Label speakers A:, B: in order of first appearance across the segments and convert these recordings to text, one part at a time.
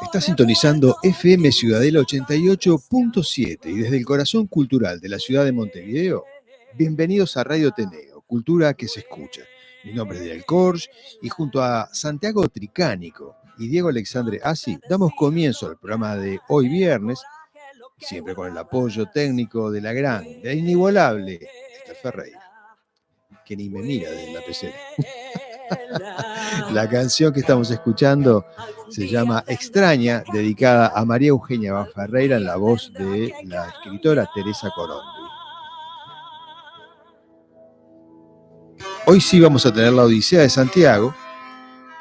A: Está sintonizando FM Ciudadela 88.7 y desde el corazón cultural de la ciudad de Montevideo, bienvenidos a Radio Ateneo, cultura que se escucha. Mi nombre es Daniel Corsch y junto a Santiago Tricánico y Diego Alexandre Assi damos comienzo al programa de hoy viernes, siempre con el apoyo técnico de la inigualable Esther Ferreira, que ni me mira desde la pecera. La canción que estamos escuchando se llama Extraña, dedicada a María Eugenia Ferreira en la voz de la escritora Teresa Corondi. Hoy sí vamos a tener la Odisea de Santiago.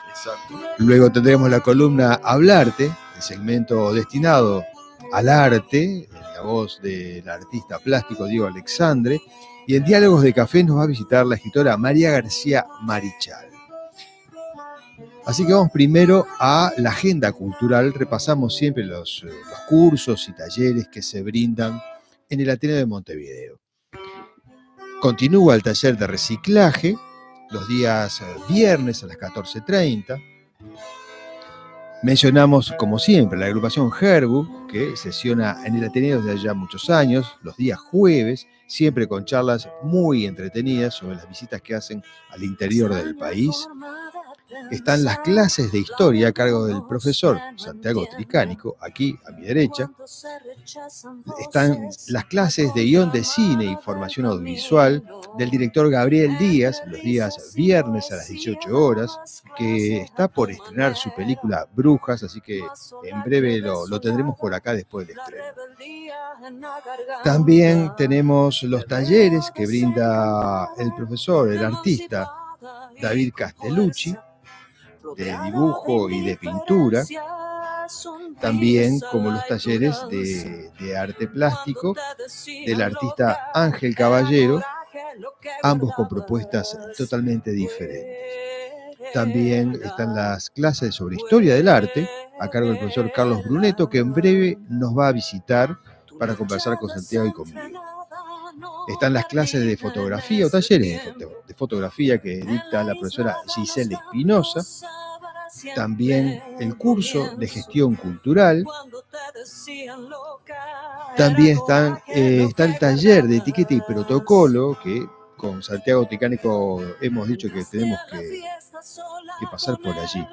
A: Exacto. Luego tendremos la columna Hablarte, el segmento destinado al arte, en la voz del artista plástico Diego Alexandre. Y en Diálogos de Café nos va a visitar la escritora María García Marichal. Así que vamos primero a la agenda cultural. Repasamos siempre los cursos y talleres que se brindan en el Ateneo de Montevideo. Continúa el taller de reciclaje los días viernes a las 14:30. Mencionamos, como siempre, la agrupación Herbu, que sesiona en el Ateneo desde ya muchos años, los días jueves, siempre con charlas muy entretenidas sobre las visitas que hacen al interior del país. Están las clases de historia a cargo del profesor Santiago Tricánico, aquí a mi derecha. Están las clases de guión de cine y formación audiovisual del director Gabriel Díaz, los días viernes a las 18 horas, que está por estrenar su película Brujas, así que en breve lo tendremos por acá después del estreno. También tenemos los talleres que brinda el profesor, el artista David Castellucci, de dibujo y de pintura, también como los talleres de arte plástico del artista Ángel Caballero, ambos con propuestas totalmente diferentes. También están las clases sobre historia del arte a cargo del profesor Carlos Brunetto, que en breve nos va a visitar para conversar con Santiago y conmigo. Están las clases de fotografía o talleres de fotografía que dicta la profesora Giselle Espinosa. También el curso de gestión cultural. También está el taller de etiqueta y protocolo, que con Santiago Tricánico hemos dicho que tenemos que pasar por allí,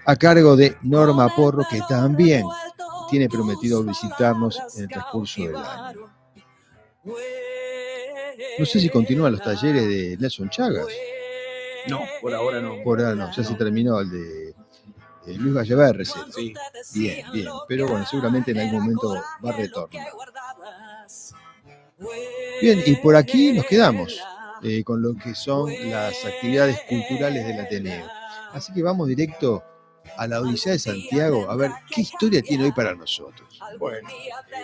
A: a cargo de Norma Porro, que también tiene prometido visitarnos en el transcurso del año. No sé si continúan los talleres de Nelson Chagas.
B: No, por ahora no.
A: Por ahora no, ya se terminó el de Luis Valleverre.
B: Sí.
A: Bien, pero bueno, seguramente en algún momento va a retornar. Bien, y por aquí nos quedamos con lo que son las actividades culturales del Ateneo. Así que vamos directo a la Odisea de Santiago a ver qué historia tiene hoy para nosotros.
B: Bueno,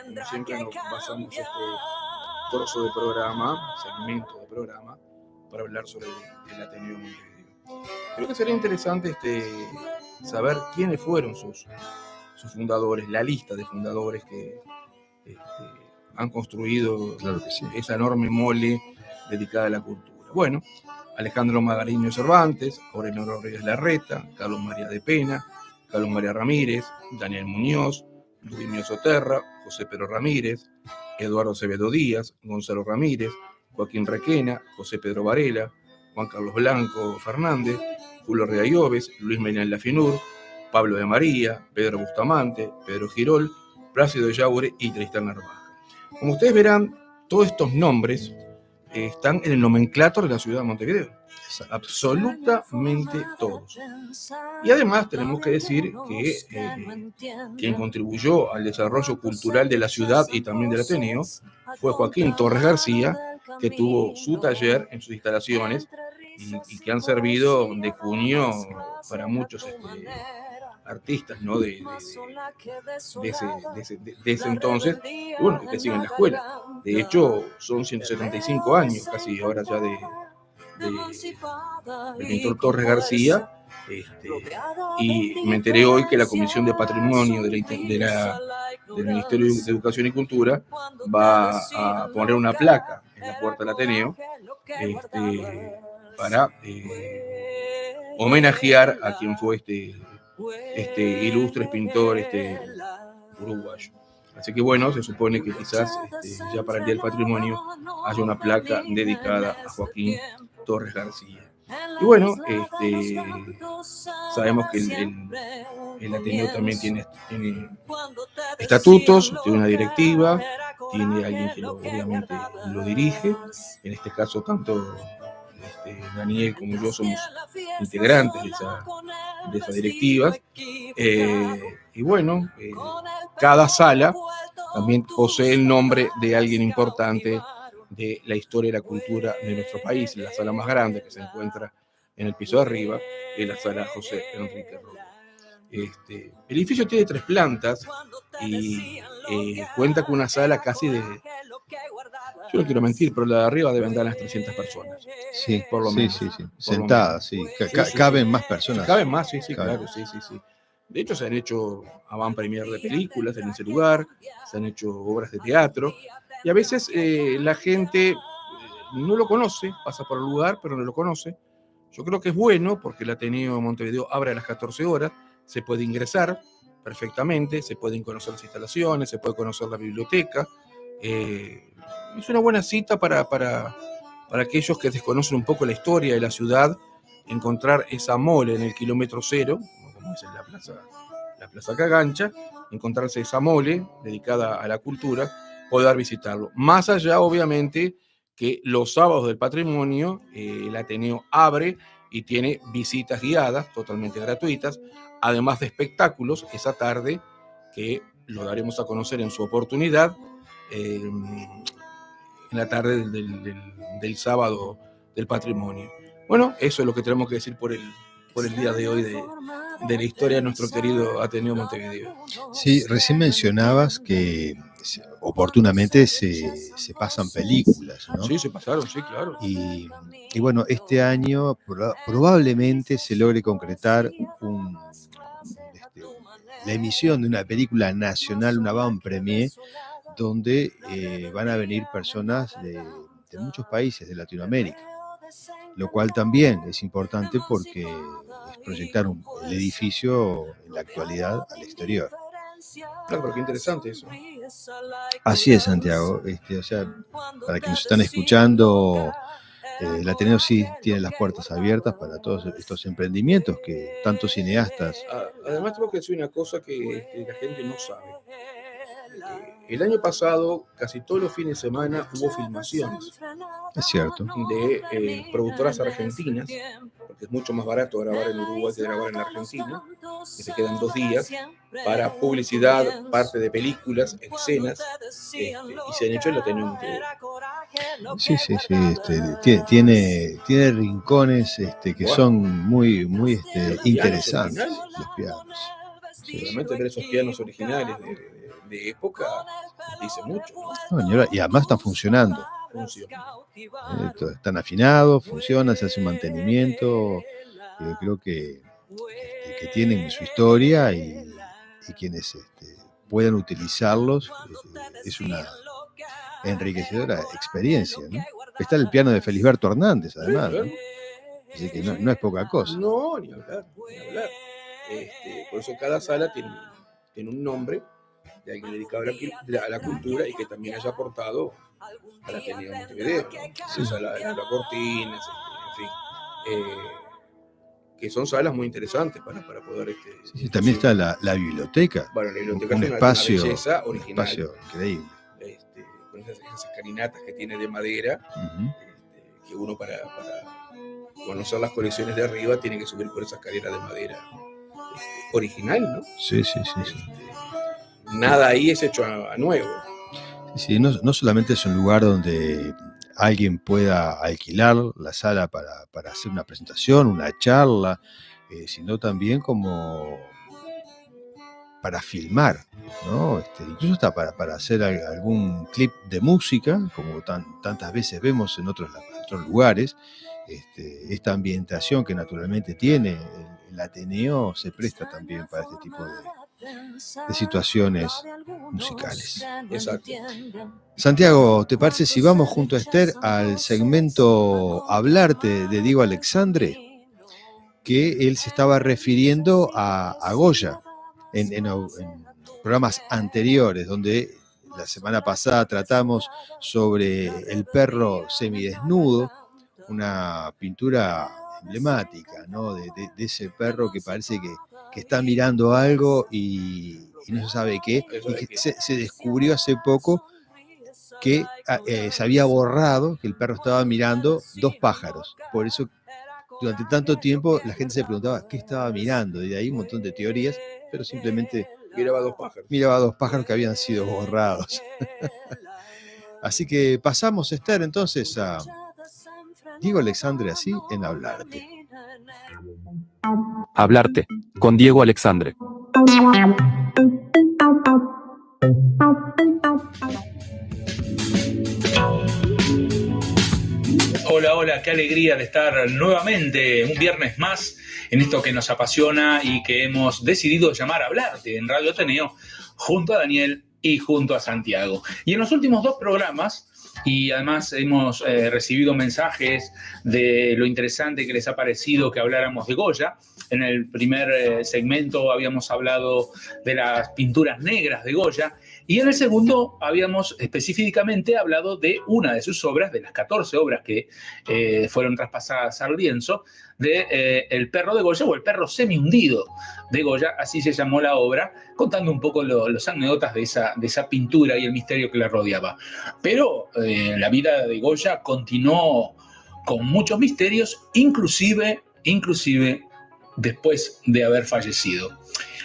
B: como siempre nos basamos este trozo de programa, segmento de programa, para hablar sobre el Ateneo de Montevideo. Creo que sería interesante saber quiénes fueron sus fundadores, la lista de fundadores que han construido,
A: claro que sí,
B: esa enorme mole dedicada a la cultura. Bueno, Alejandro Magariño Cervantes, Aurelio Rodríguez Larreta, Carlos María de Pena, Carlos María Ramírez, Daniel Muñoz, Ludimio Soterra, José Pedro Ramírez, Eduardo Acevedo Díaz, Gonzalo Ramírez, Joaquín Requena, José Pedro Varela, Juan Carlos Blanco Fernández, Julio Riayoves, Luis Menal Lafinur, Pablo de María, Pedro Bustamante, Pedro Girol, Plácido Yaure y Tristán Narvaja. Como ustedes verán, todos estos nombres están en el nomenclátor de la ciudad de Montevideo. Absolutamente todos. Y además tenemos que decir que quien contribuyó al desarrollo cultural de la ciudad y también del Ateneo fue Joaquín Torres García, que tuvo su taller en sus instalaciones y que han servido de cuño para muchos artistas, ¿no? de ese entonces, y bueno, que siguen en la escuela. De hecho, son 175 años casi ahora ya del pintor Torres García, y me enteré hoy que la Comisión de Patrimonio del Ministerio de Educación y Cultura va a poner una placa en la puerta del Ateneo para homenajear a quien fue este ilustre pintor uruguayo. Así que bueno, se supone que quizás ya para el Día del Patrimonio haya una placa dedicada a Joaquín Torres García. Y bueno, sabemos que el Ateneo también tiene estatutos, tiene una directiva, tiene alguien que obviamente lo dirige. En este caso, tanto Daniel como yo somos integrantes de esa directiva. Y bueno, cada sala también posee el nombre de alguien importante de la historia y la cultura de nuestro país. La sala más grande, que se encuentra en el piso de arriba, es la sala José Enrique Roldós. El edificio tiene 3 plantas y cuenta con una sala casi de... Yo no quiero mentir, pero la de arriba deben dar las 300 personas.
A: Sí,
B: por lo menos.
A: Sí. Sentadas, sí. Caben más personas.
B: Caben más, sí, claro, sí. De hecho, se han hecho avant premier de películas en ese lugar, se han hecho obras de teatro, y a veces la gente no lo conoce, pasa por el lugar, pero no lo conoce. Yo creo que es bueno, porque el Ateneo de Montevideo abre a las 14 horas, se puede ingresar perfectamente, se pueden conocer las instalaciones, se puede conocer la biblioteca. Es una buena cita para aquellos que desconocen un poco la historia de la ciudad, encontrar esa mole en el kilómetro 0, como es en la Plaza Cagancha, encontrarse esa mole dedicada a la cultura, poder visitarlo. Más allá, obviamente, que los sábados del patrimonio el Ateneo abre y tiene visitas guiadas totalmente gratuitas, además de espectáculos esa tarde, que lo daremos a conocer en su oportunidad, en la tarde del sábado del patrimonio. Bueno, eso es lo que tenemos que decir por el día de hoy de la historia de nuestro querido Ateneo Montevideo.
A: Sí, recién mencionabas que oportunamente se pasan películas, ¿no?
B: Sí, se pasaron, sí, claro.
A: Y bueno, este año probablemente se logre concretar la emisión de una película nacional, una avant premier, donde van a venir personas de muchos países de Latinoamérica, lo cual también es importante porque es proyectar el edificio en la actualidad al exterior.
B: Claro, pero qué interesante eso.
A: Así es, Santiago. O sea, para quienes están escuchando, el Ateneo sí tiene las puertas abiertas para todos estos emprendimientos que tantos cineastas...
B: Además, tengo que decir una cosa que la gente no sabe. El año pasado, casi todos los fines de semana, hubo filmaciones.
A: Es cierto.
B: De productoras argentinas, porque es mucho más barato grabar en Uruguay que grabar en la Argentina, que se quedan 2 días para publicidad, parte de películas, escenas, y se han hecho en el Ateneo Montevideo.
A: Sí. Tiene rincones que son muy interesantes. Los pianos.
B: Sí, realmente ver esos pianos originales de época dice mucho.
A: No, y además están funcionando. Están afinados, funcionan, se hace un mantenimiento. Yo creo que tienen su historia y quienes puedan utilizarlos es una enriquecedora experiencia, ¿no? Está el piano de Felisberto Hernández, además, ¿no? Así que no es poca cosa.
B: No, ni hablar. Por eso cada sala tiene un nombre de alguien dedicado a la cultura y que también haya aportado a la Ateneo Montevideo, ¿no? Sí. La Cortinas, en fin. Que son salas muy interesantes para poder...
A: Sí, también está la biblioteca.
B: Bueno, la biblioteca
A: un
B: es
A: espacio,
B: una belleza original.
A: Un espacio increíble.
B: Con esas escalinatas que tiene de madera, que uno para conocer las colecciones de arriba tiene que subir por esa escalera de madera original, ¿no?
A: Sí.
B: Nada ahí es hecho a nuevo.
A: Sí, no solamente es un lugar donde alguien pueda alquilar la sala para hacer una presentación, una charla, sino también como para filmar, ¿no? Incluso hasta para hacer algún clip de música, como tantas veces vemos en otros lugares. Esta ambientación que naturalmente tiene el Ateneo se presta también para este tipo situaciones musicales.
B: Exacto.
A: Santiago, ¿te parece si vamos junto a Esther al segmento Hablarte de Diego Alexandre? Que él se estaba refiriendo a Goya en programas anteriores, donde la semana pasada tratamos sobre el perro semidesnudo, una pintura emblemática, ¿no? de ese perro que parece que está mirando algo y no se sabe qué, y que se descubrió hace poco que se había borrado que el perro estaba mirando dos pájaros. Por eso durante tanto tiempo la gente se preguntaba qué estaba mirando, y de ahí un montón de teorías, pero simplemente miraba dos pájaros que habían sido borrados. Así que pasamos, Esther, entonces a Diego Alexandre así en Hablarte.
C: Hablarte, con Diego Alexandre.
D: Hola, hola, qué alegría de estar nuevamente un viernes más en esto que nos apasiona y que hemos decidido llamar Hablarte en Radio Ateneo, junto a Daniel y junto a Santiago. Y en los últimos dos programas, y además hemos recibido mensajes de lo interesante que les ha parecido que habláramos de Goya. En el primer segmento habíamos hablado de las pinturas negras de Goya, y en el segundo habíamos específicamente hablado de una de sus obras, de las 14 obras que fueron traspasadas al lienzo, de El perro de Goya, o El perro semi-hundido de Goya, así se llamó la obra, contando un poco los anécdotas de esa pintura y el misterio que la rodeaba. Pero la vida de Goya continuó con muchos misterios, inclusive después de haber fallecido.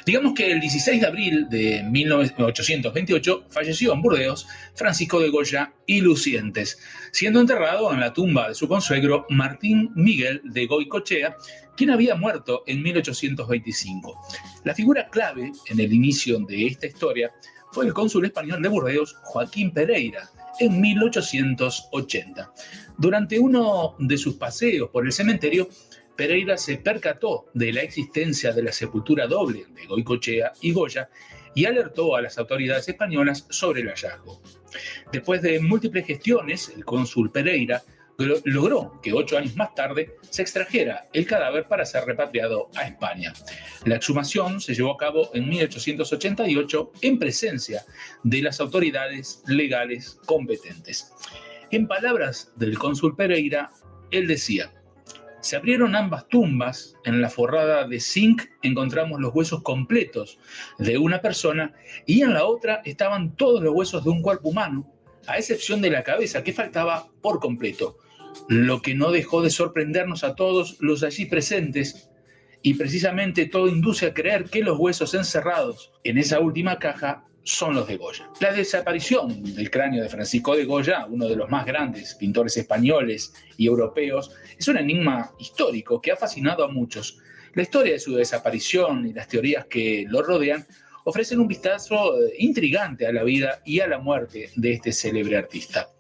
D: Digamos que el 16 de abril de 1828 falleció en Burdeos Francisco de Goya y Lucientes, siendo enterrado en la tumba de su consuegro Martín Miguel de Goicoechea, quien había muerto en 1825. La figura clave en el inicio de esta historia fue el cónsul español de Burdeos, Joaquín Pereira, en 1880. Durante uno de sus paseos por el cementerio, Pereira se percató de la existencia de la sepultura doble de Goicoechea y Goya y alertó a las autoridades españolas sobre el hallazgo. Después de múltiples gestiones, el cónsul Pereira logró que 8 años más tarde se extrajera el cadáver para ser repatriado a España. La exhumación se llevó a cabo en 1888 en presencia de las autoridades legales competentes. En palabras del cónsul Pereira, él decía: se abrieron ambas tumbas, en la forrada de zinc encontramos los huesos completos de una persona y en la otra estaban todos los huesos de un cuerpo humano, a excepción de la cabeza que faltaba por completo, lo que no dejó de sorprendernos a todos los allí presentes, y precisamente todo induce a creer que los huesos encerrados en esa última caja son los de Goya. La desaparición del cráneo de Francisco de Goya, uno de los más grandes pintores españoles y europeos, es un enigma histórico que ha fascinado a muchos. La historia de su desaparición y las teorías que lo rodean ofrecen un vistazo intrigante a la vida y a la muerte de este célebre artista.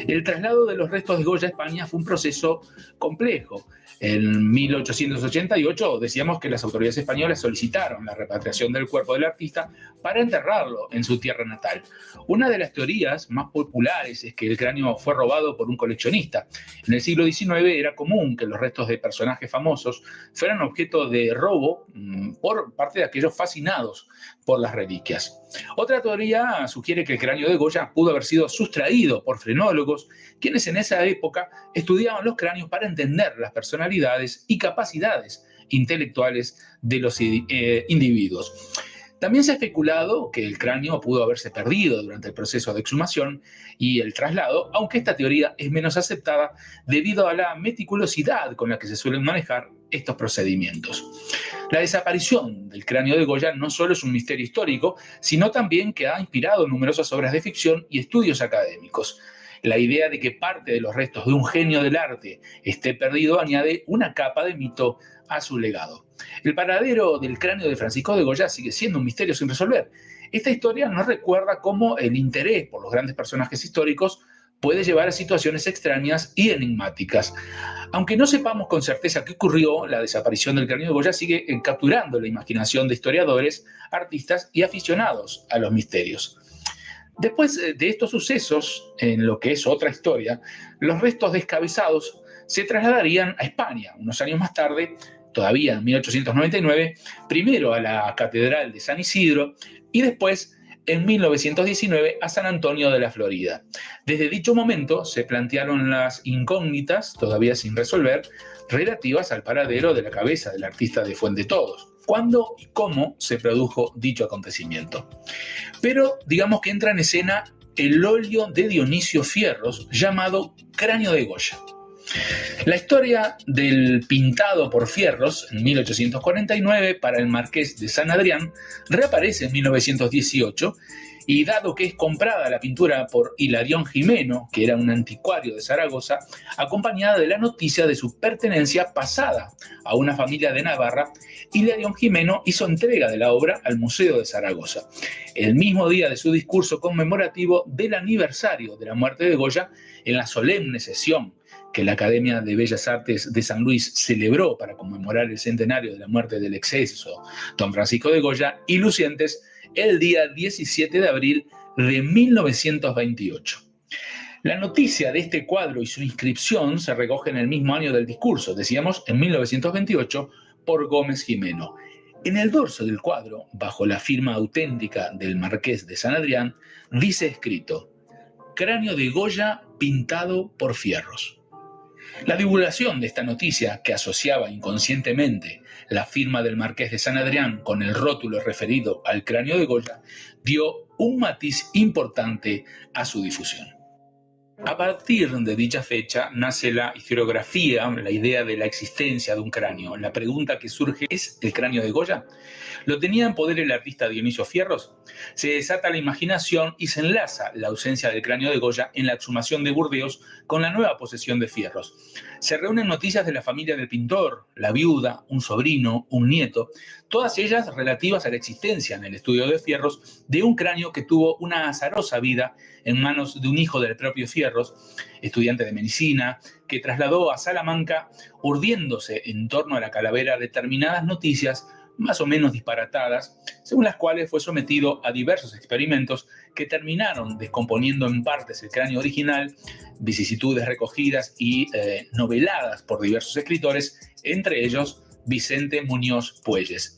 D: El traslado de los restos de Goya a España fue un proceso complejo. En 1888 decíamos que las autoridades españolas solicitaron la repatriación del cuerpo del artista para enterrarlo en su tierra natal. Una de las teorías más populares es que el cráneo fue robado por un coleccionista. En el siglo XIX era común que los restos de personajes famosos fueran objeto de robo por parte de aquellos fascinados por las reliquias. Otra teoría sugiere que el cráneo de Goya pudo haber sido sustraído por frenólogos, quienes en esa época estudiaban los cráneos para entender las personalidades y capacidades intelectuales de los individuos. También se ha especulado que el cráneo pudo haberse perdido durante el proceso de exhumación y el traslado, aunque esta teoría es menos aceptada debido a la meticulosidad con la que se suelen manejar estos procedimientos. La desaparición del cráneo de Goya no solo es un misterio histórico, sino también que ha inspirado numerosas obras de ficción y estudios académicos. La idea de que parte de los restos de un genio del arte esté perdido añade una capa de mito a su legado. El paradero del cráneo de Francisco de Goya sigue siendo un misterio sin resolver. Esta historia nos recuerda cómo el interés por los grandes personajes históricos puede llevar a situaciones extrañas y enigmáticas. Aunque no sepamos con certeza qué ocurrió, la desaparición del cráneo de Goya sigue capturando la imaginación de historiadores, artistas y aficionados a los misterios. Después de estos sucesos, en lo que es otra historia, los restos descabezados se trasladarían a España unos años más tarde, todavía en 1899, primero a la Catedral de San Isidro y después en 1919 a San Antonio de la Florida. Desde dicho momento se plantearon las incógnitas, todavía sin resolver, relativas al paradero de la cabeza del artista de Fuendetodos. ¿Cuándo y cómo se produjo dicho acontecimiento? Pero digamos que entra en escena el óleo de Dionisio Fierros llamado Cráneo de Goya. La historia del pintado por Fierros en 1849 para el Marqués de San Adrián reaparece en 1918 y dado que es comprada la pintura por Hilarión Gimeno, que era un anticuario de Zaragoza, acompañada de la noticia de su pertenencia pasada a una familia de Navarra, Hilarión Gimeno hizo entrega de la obra al Museo de Zaragoza. El mismo día de su discurso conmemorativo del aniversario de la muerte de Goya, en la solemne sesión que la Academia de Bellas Artes de San Luis celebró para conmemorar el centenario de la muerte del exceso don Francisco de Goya y Lucientes, el día 17 de abril de 1928. La noticia de este cuadro y su inscripción se recoge en el mismo año del discurso, decíamos en 1928, por Gómez Jimeno. En el dorso del cuadro, bajo la firma auténtica del Marqués de San Adrián, dice escrito: Cráneo de Goya pintado por Fierros. La divulgación de esta noticia, que asociaba inconscientemente la firma del Marqués de San Adrián con el rótulo referido al cráneo de Goya, dio un matiz importante a su difusión. A partir de dicha fecha nace la historiografía, la idea de la existencia de un cráneo. La pregunta que surge: ¿es el cráneo de Goya? ¿Lo tenía en poder el artista Dionisio Fierros? Se desata la imaginación y se enlaza la ausencia del cráneo de Goya en la exhumación de Burdeos con la nueva posesión de Fierros. Se reúnen noticias de la familia del pintor, la viuda, un sobrino, un nieto, todas ellas relativas a la existencia en el estudio de Fierros de un cráneo que tuvo una azarosa vida en manos de un hijo del propio Fierros, estudiante de medicina, que trasladó a Salamanca urdiéndose en torno a la calavera determinadas noticias más o menos disparatadas, según las cuales fue sometido a diversos experimentos que terminaron descomponiendo en partes el cráneo original, vicisitudes recogidas y noveladas por diversos escritores, entre ellos Vicente Muñoz Puelles.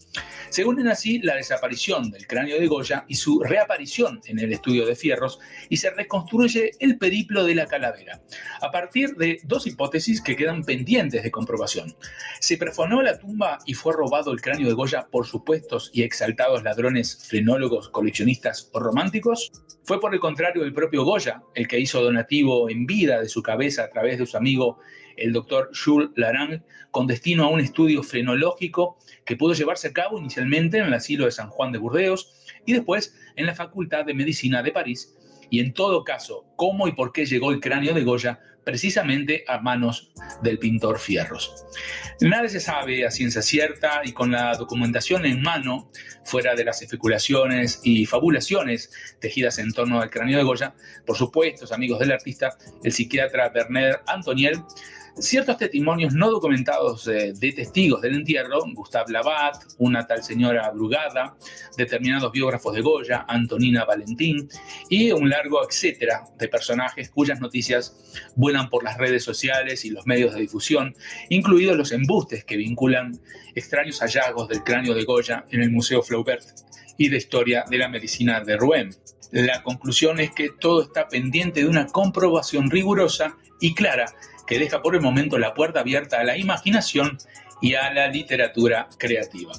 D: Se unen así la desaparición del cráneo de Goya y su reaparición en el estudio de Fierros, y se reconstruye el periplo de la calavera, a partir de dos hipótesis que quedan pendientes de comprobación. ¿Se profanó la tumba y fue robado el cráneo de Goya por supuestos y exaltados ladrones, frenólogos, coleccionistas o románticos? ¿Fue por el contrario el propio Goya el que hizo donativo en vida de su cabeza a través de su amigo el doctor Jules Larangue, con destino a un estudio frenológico que pudo llevarse a cabo inicialmente en el asilo de San Juan de Burdeos y después en la Facultad de Medicina de París? Y en todo caso, ¿cómo y por qué llegó el cráneo de Goya precisamente a manos del pintor Fierros? Nada se sabe a ciencia cierta, y con la documentación en mano, fuera de las especulaciones y fabulaciones tejidas en torno al cráneo de Goya, por supuesto, amigos del artista, el psiquiatra Bernard Antoniel, ciertos testimonios no documentados de testigos del entierro, Gustave Labat, una tal señora Brugada, determinados biógrafos de Goya, Antonina Valentín, y un largo etcétera de personajes cuyas noticias vuelan por las redes sociales y los medios de difusión, incluidos los embustes que vinculan extraños hallazgos del cráneo de Goya en el Museo Flaubert y de Historia de la Medicina de Rouen. La conclusión es que todo está pendiente de una comprobación rigurosa y clara que deja por el momento la puerta abierta a la imaginación y a la literatura creativa.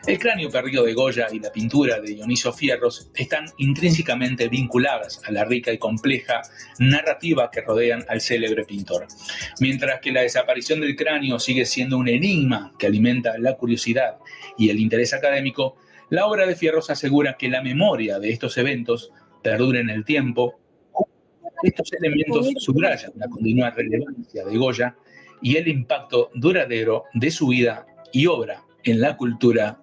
D: El cráneo perdido de Goya y la pintura de Dionisio Fierros están intrínsecamente vinculadas a la rica y compleja narrativa que rodean al célebre pintor. Mientras que la desaparición del cráneo sigue siendo un enigma que alimenta la curiosidad y el interés académico, la obra de Fierros asegura que la memoria de estos eventos perdura en el tiempo. Estos elementos subrayan la continua relevancia de Goya y el impacto duradero de su vida y obra en la cultura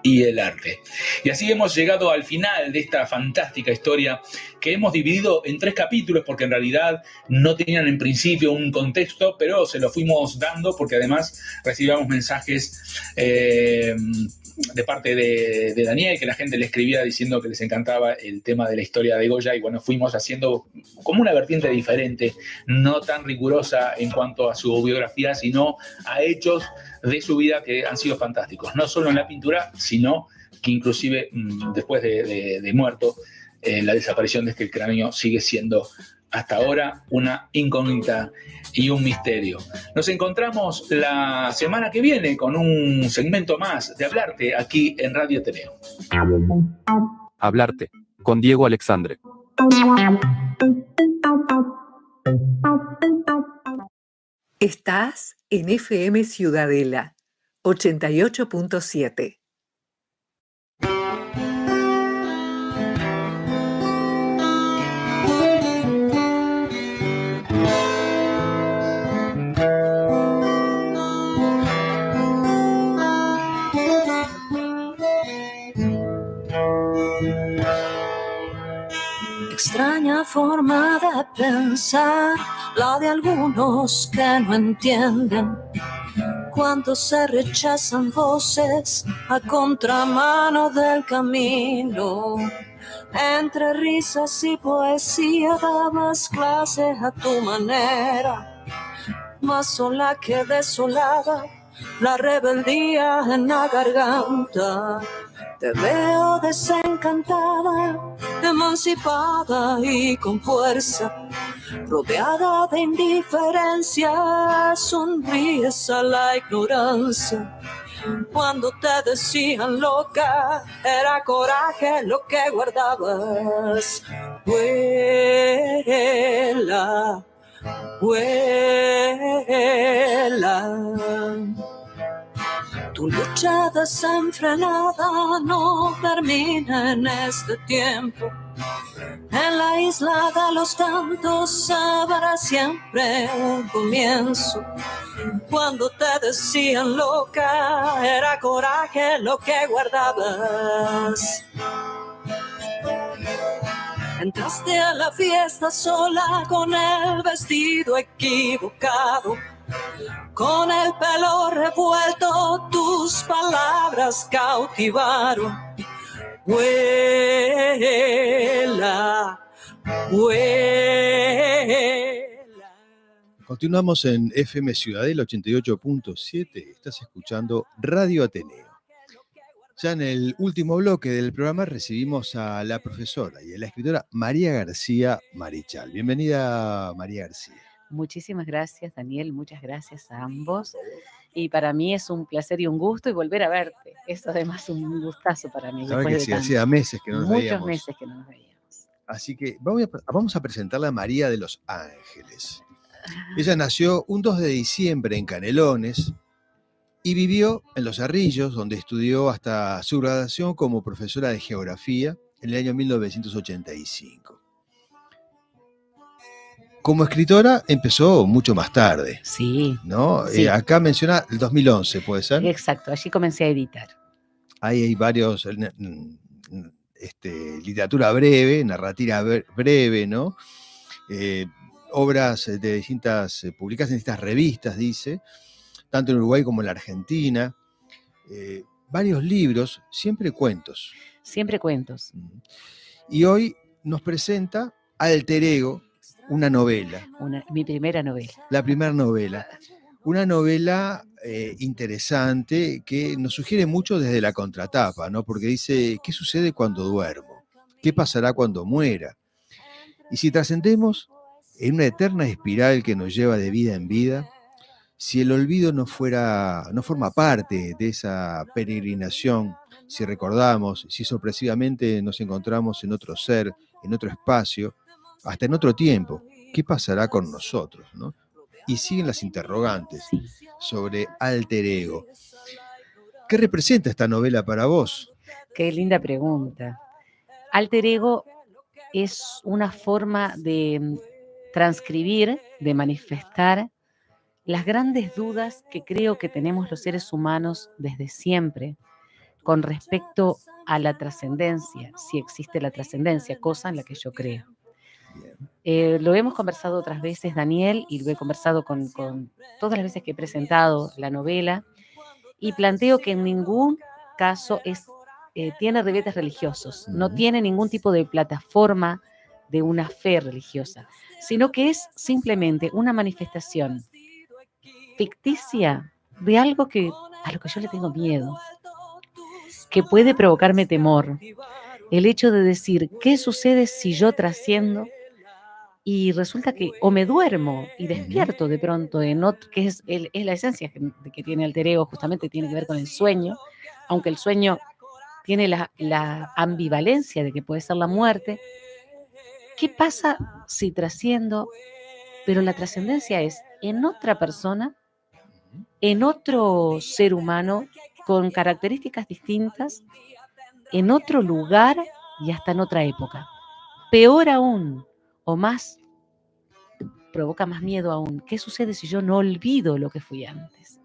D: y el arte. Y así hemos llegado al final de esta fantástica historia que hemos dividido en 3 capítulos porque en realidad no tenían en principio un contexto, pero se lo fuimos dando porque además recibíamos mensajes de parte de Daniel, que la gente le escribía diciendo que les encantaba el tema de la historia de Goya, y bueno, fuimos haciendo como una vertiente diferente, no tan rigurosa en cuanto a su biografía, sino a hechos de su vida que han sido fantásticos, no solo en la pintura, sino que inclusive después de muerto, la desaparición de este cráneo sigue siendo hasta ahora una incógnita y un misterio. Nos encontramos la semana que viene con un segmento más de Hablarte aquí en Radio Ateneo.
C: Hablarte, con Diego Alexandre.
E: Estás en FM Ciudadela 88.7.
F: Extraña forma de pensar, la de algunos que no entienden cuando se rechazan voces a contramano del camino. Entre risas y poesía dabas clases a tu manera, más sola que desolada, la rebeldía en la garganta. Te veo desencantada, emancipada y con fuerza, rodeada de indiferencia, sonríes a la ignorancia. Cuando te decían loca, era coraje lo que guardabas. Vuela, vuela. Tu lucha desenfrenada no termina en este tiempo. En la isla de los cantos habrá siempre un comienzo. Cuando te decían loca, era coraje lo que guardabas. Entraste a la fiesta sola con el vestido equivocado, con el pelo revuelto, tus palabras cautivaron. Vuela, vuela.
A: Continuamos en FM Ciudadela 88.7. Estás escuchando Radio Ateneo. Ya en el último bloque del programa recibimos a la profesora y a la escritora María García Marichal. Bienvenida, María García.
G: Muchísimas gracias, Daniel. Muchas gracias a ambos. Y para mí es un placer y un gusto y volver a verte. Eso además es un gustazo para mí.
A: Sabes que sí, hacía meses que no nos veíamos.
G: Muchos meses que no nos veíamos.
A: Así que vamos a presentarla a María de los Ángeles. Ella nació un 2 de diciembre en Canelones y vivió en Los Cerrillos, donde estudió hasta su graduación como profesora de geografía en el año 1985. Como escritora empezó mucho más tarde.
G: Sí.
A: ¿No?
G: Sí.
A: Acá menciona el 2011, ¿puede ser?
G: Exacto, allí comencé a editar.
A: Ahí hay varios, literatura breve, narrativa breve, ¿no? Obras de distintas, publicadas en distintas revistas, dice, tanto en Uruguay como en la Argentina. Varios libros, siempre cuentos.
G: Siempre cuentos.
A: Y hoy nos presenta Alter Ego, una novela.
G: Mi primera novela.
A: La primera novela. Una novela interesante que nos sugiere mucho desde la contratapa, ¿no? Porque dice, ¿qué sucede cuando duermo? ¿Qué pasará cuando muera? Y si trascendemos en una eterna espiral que nos lleva de vida en vida, si el olvido no forma parte de esa peregrinación, si recordamos, si sorpresivamente nos encontramos en otro ser, en otro espacio, hasta en otro tiempo, ¿qué pasará con nosotros, ¿no? Y siguen las interrogantes sobre Alter Ego. ¿Qué representa esta novela para vos?
G: Qué linda pregunta. Alter Ego es una forma de transcribir, de manifestar las grandes dudas que creo que tenemos los seres humanos desde siempre con respecto a la trascendencia, si existe la trascendencia, cosa en la que yo creo. Lo hemos conversado otras veces, Daniel, y lo he conversado con todas las veces que he presentado la novela, y planteo que en ningún caso tiene ribetes religiosos, no tiene ningún tipo de plataforma de una fe religiosa, sino que es simplemente una manifestación ficticia de algo a lo que yo le tengo miedo, que puede provocarme temor. El hecho de decir, ¿qué sucede si yo trasciendo? Y resulta que o me duermo y despierto de pronto en otro, que es la esencia que tiene alter ego, justamente tiene que ver con el sueño, aunque el sueño tiene la ambivalencia de que puede ser la muerte. ¿Qué pasa si trasciendo? Pero la trascendencia es en otra persona, en otro ser humano, con características distintas, en otro lugar y hasta en otra época. Peor aún, o más, provoca más miedo aún. ¿Qué sucede si yo no olvido lo que fui antes?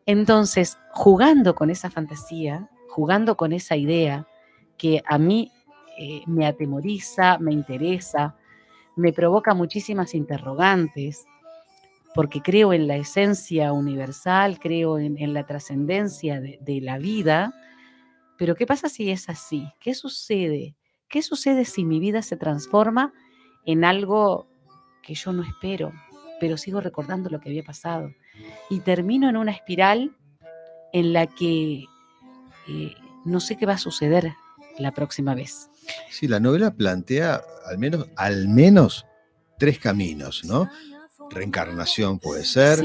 G: Entonces, jugando con esa fantasía, jugando con esa idea que a mí me atemoriza, me interesa, me provoca muchísimas interrogantes, porque creo en la esencia universal, creo en la trascendencia de la vida, pero ¿qué pasa si es así? ¿Qué sucede? ¿Qué sucede si mi vida se transforma en algo que yo no espero, pero sigo recordando lo que había pasado? Y termino en una espiral en la que no sé qué va a suceder la próxima vez.
A: Sí, la novela plantea al menos 3 caminos, ¿no? Reencarnación puede ser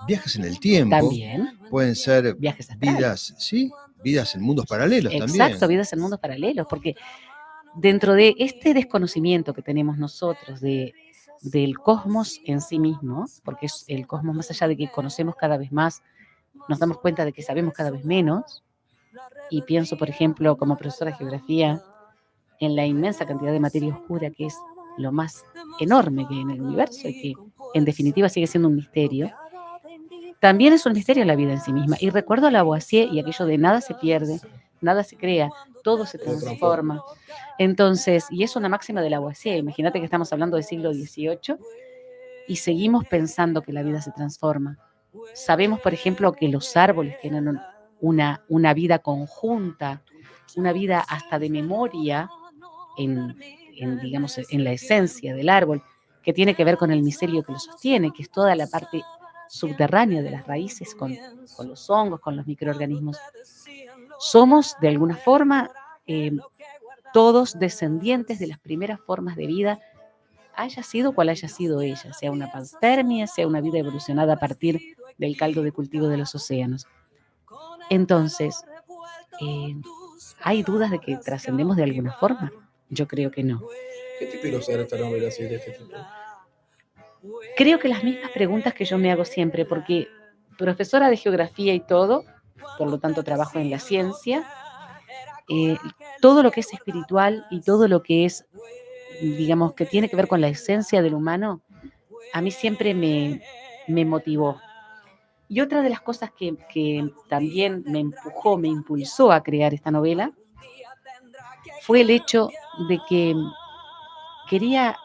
A: viajes en el tiempo,
G: también
A: pueden ser
G: viajes astrales.
A: Vidas en mundos paralelos.
G: Exacto,
A: también.
G: Exacto, vidas en mundos paralelos, porque dentro de este desconocimiento que tenemos nosotros del cosmos en sí mismo, porque es el cosmos, más allá de que conocemos cada vez más, nos damos cuenta de que sabemos cada vez menos, y pienso, por ejemplo, como profesora de geografía, en la inmensa cantidad de materia oscura que es lo más enorme que hay en el universo y que en definitiva sigue siendo un misterio. También es un misterio la vida en sí misma. Y recuerdo a Lavoisier y aquello de nada se pierde, nada se crea, todo se transforma. Entonces, y es una máxima de Lavoisier. Imagínate que estamos hablando del siglo XVIII y seguimos pensando que la vida se transforma. Sabemos, por ejemplo, que los árboles tienen una vida conjunta, una vida hasta de memoria digamos, en la esencia del árbol, que tiene que ver con el micelio que lo sostiene, que es toda la parte subterránea de las raíces, con los hongos, con los microorganismos. Somos, de alguna forma, todos descendientes de las primeras formas de vida, haya sido cual haya sido ella, sea una panspermia, sea una vida evolucionada a partir del caldo de cultivo de los océanos. Entonces, ¿hay dudas de que trascendemos de alguna forma? Yo creo que no.
B: ¿Qué te quiero hacer esta novela así de este tipo?
G: Creo que las mismas preguntas que yo me hago siempre, porque profesora de geografía y todo, por lo tanto trabajo en la ciencia, todo lo que es espiritual y todo lo que es, digamos, que tiene que ver con la esencia del humano, a mí siempre me motivó. Y otra de las cosas que también me impulsó a crear esta novela, fue el hecho de que quería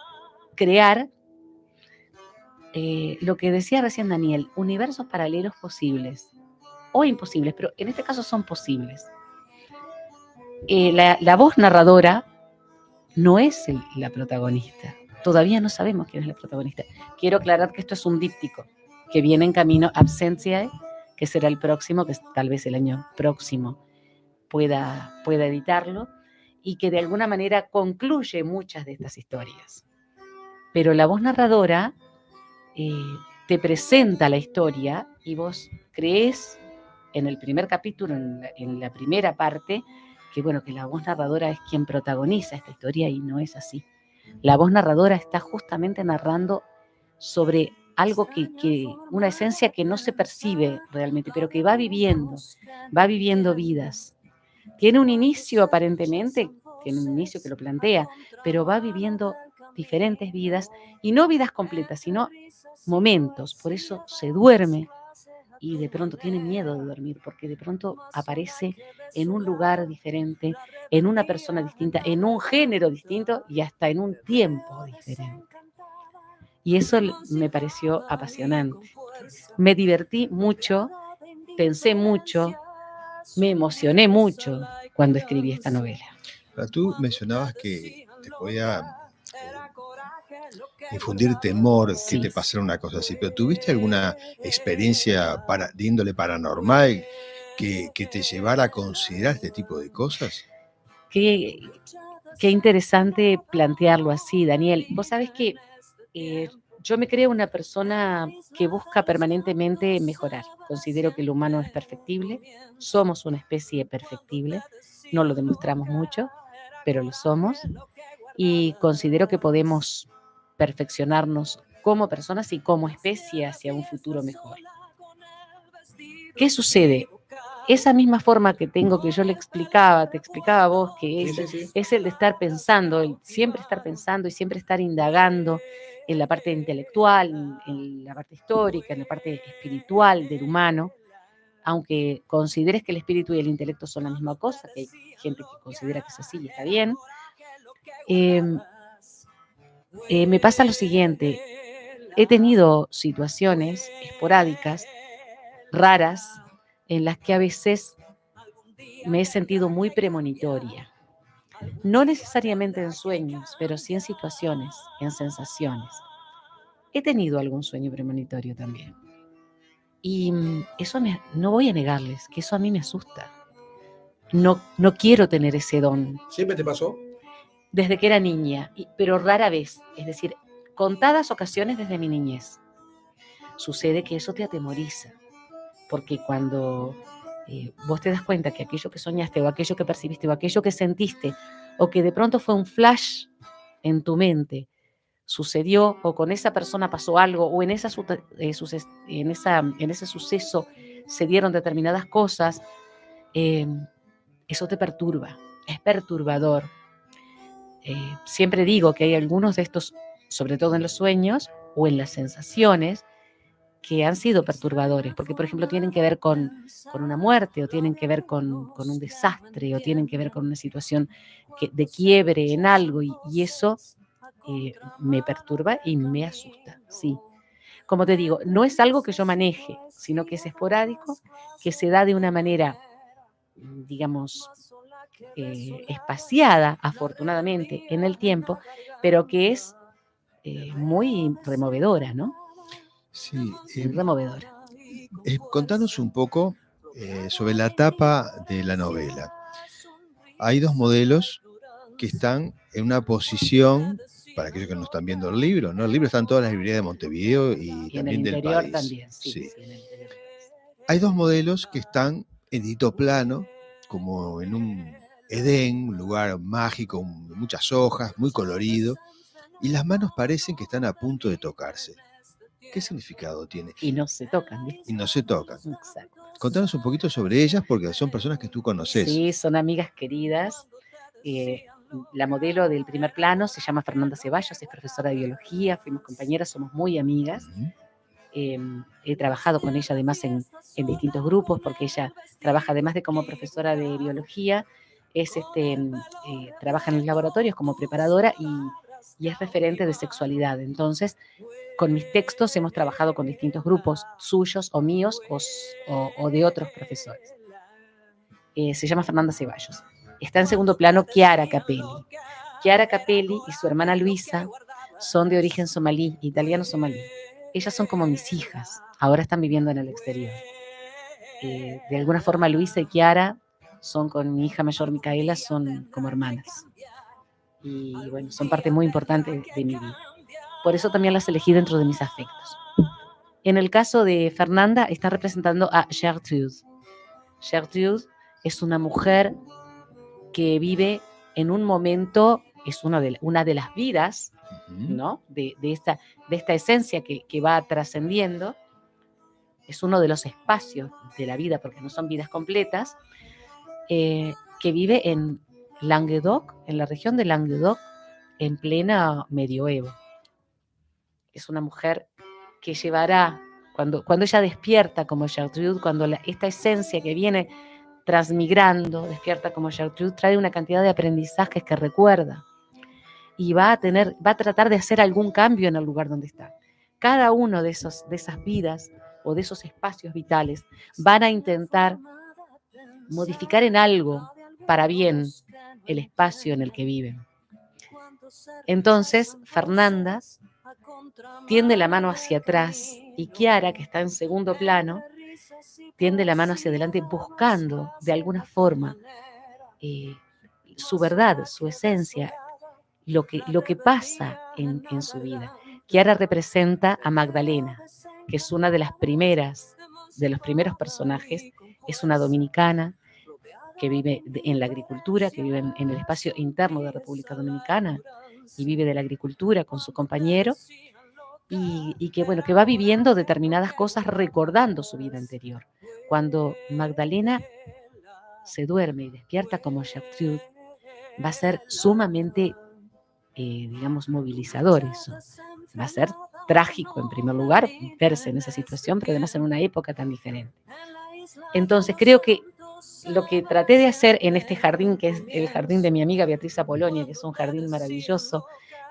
G: crear lo que decía recién Daniel, universos paralelos posibles o imposibles, pero en este caso son posibles. La voz narradora no es la protagonista. Todavía no sabemos quién es la protagonista. Quiero aclarar que esto es un díptico que viene en camino, Absentiae, que será el próximo, que tal vez el año próximo pueda editarlo, y que de alguna manera concluye muchas de estas historias. Pero la voz narradora te presenta la historia y vos crees en el primer capítulo, en la primera parte, que la voz narradora es quien protagoniza esta historia, y no es así. La voz narradora está justamente narrando sobre algo que una esencia que no se percibe realmente, pero que va viviendo vidas. Tiene un inicio aparentemente, tiene un inicio que lo plantea, pero va viviendo diferentes vidas, y no vidas completas, sino momentos. Por eso se duerme, y de pronto tiene miedo de dormir porque de pronto aparece en un lugar diferente, en una persona distinta, en un género distinto y hasta en un tiempo diferente. Y eso me pareció apasionante. Me divertí mucho, pensé mucho, me emocioné mucho cuando escribí esta novela.
A: Ahora, tú mencionabas que te podía infundir temor que
G: Sí.
A: te pasara una cosa así, pero ¿tuviste alguna experiencia de índole paranormal que te llevara a considerar este tipo de cosas?
G: Qué interesante plantearlo así, Daniel. Vos sabés que yo me creo una persona que busca permanentemente mejorar. Considero que el humano es perfectible, somos una especie perfectible, no lo demostramos mucho, pero lo somos, y considero que podemos perfeccionarnos como personas y como especie hacia un futuro mejor. ¿Qué sucede? Esa misma forma que tengo que yo te explicaba a vos, que es el de estar pensando, el siempre estar pensando y siempre estar indagando en la parte intelectual, en la parte histórica, en la parte espiritual del humano, aunque consideres que el espíritu y el intelecto son la misma cosa, que hay gente que considera que es así y está bien, me pasa lo siguiente, he tenido situaciones esporádicas, raras, en las que a veces me he sentido muy premonitoria. No necesariamente en sueños, pero sí en situaciones, en sensaciones. He tenido algún sueño premonitorio también. Y eso no voy a negarles, que eso a mí me asusta. No quiero tener ese don.
B: ¿Siempre te pasó?
G: Desde que era niña, pero rara vez, es decir, contadas ocasiones desde mi niñez. Sucede que eso te atemoriza, porque cuando vos te das cuenta que aquello que soñaste o aquello que percibiste o aquello que sentiste o que de pronto fue un flash en tu mente, sucedió o con esa persona pasó algo o en ese suceso se dieron determinadas cosas, eso te perturba, es perturbador. Siempre digo que hay algunos de estos, sobre todo en los sueños o en las sensaciones, que han sido perturbadores, porque por ejemplo tienen que ver con una muerte o tienen que ver con un desastre o tienen que ver con una situación de quiebre en algo y eso me perturba y me asusta, sí. Como te digo, no es algo que yo maneje, sino que es esporádico, que se da de una manera, digamos, espaciada, afortunadamente, en el tiempo, pero que es muy removedora, ¿no?
A: Sí.
G: Removedora.
A: Contanos un poco sobre la tapa de la novela. Hay dos modelos que están en una posición, para aquellos que no están viendo el libro, ¿no? El libro está en todas las librerías de Montevideo y también del país.
G: También, sí.
A: Sí. Hay dos modelos que están en distinto plano, como en un Edén, un lugar mágico, muchas hojas, muy colorido, y las manos parecen que están a punto de tocarse. ¿Qué significado tiene?
G: Y no se tocan, ¿viste?
A: Y no se tocan.
G: Exacto.
A: Contanos un poquito sobre ellas, porque son personas que tú conoces.
G: Sí, son amigas queridas. La modelo del primer plano se llama Fernanda Ceballos, es profesora de biología, fuimos compañeras, somos muy amigas. He trabajado con ella además en distintos grupos, porque ella trabaja además de como profesora de biología, trabaja en los laboratorios como preparadora y es referente de sexualidad. Entonces, con mis textos hemos trabajado con distintos grupos suyos o míos o de otros profesores. Se llama Fernanda Ceballos. Está en segundo plano Chiara Capelli. Chiara Capelli y su hermana Luisa son de origen somalí, italiano-somalí. Ellas son como mis hijas, ahora están viviendo en el exterior. De alguna forma Luisa y Chiara son con mi hija mayor Micaela, son como hermanas. Y bueno, son parte muy importante de mi vida. Por eso también las elegí dentro de mis afectos. En el caso de Fernanda, está representando a Gertrude. Gertrude es una mujer que vive en un momento, es una de las vidas, ¿no? de esta esencia que va trascendiendo. Es uno de los espacios de la vida, porque no son vidas completas, que vive en Languedoc, en la región de Languedoc, en plena medioevo. Es una mujer que llevará cuando ella despierta como Gertrude, cuando esta esencia que viene transmigrando, despierta como Gertrude, trae una cantidad de aprendizajes que recuerda y va a tratar de hacer algún cambio en el lugar donde está. Cada uno de esas vidas o de esos espacios vitales van a intentar modificar en algo para bien el espacio en el que viven. Entonces, Fernanda tiende la mano hacia atrás y Chiara, que está en segundo plano, tiende la mano hacia adelante buscando de alguna forma su verdad, su esencia, lo que pasa en su vida. Chiara representa a Magdalena, que es una de los primeros personajes, es una dominicana que vive en la agricultura, que vive en el espacio interno de República Dominicana y vive de la agricultura con su compañero y que va viviendo determinadas cosas recordando su vida anterior. Cuando Magdalena se duerme y despierta como Gertrude, va a ser sumamente, movilizador eso. Va a ser trágico en primer lugar verse en esa situación, pero además en una época tan diferente. Entonces creo que lo que traté de hacer en este jardín, que es el jardín de mi amiga Beatriz Apolonia, que es un jardín maravilloso,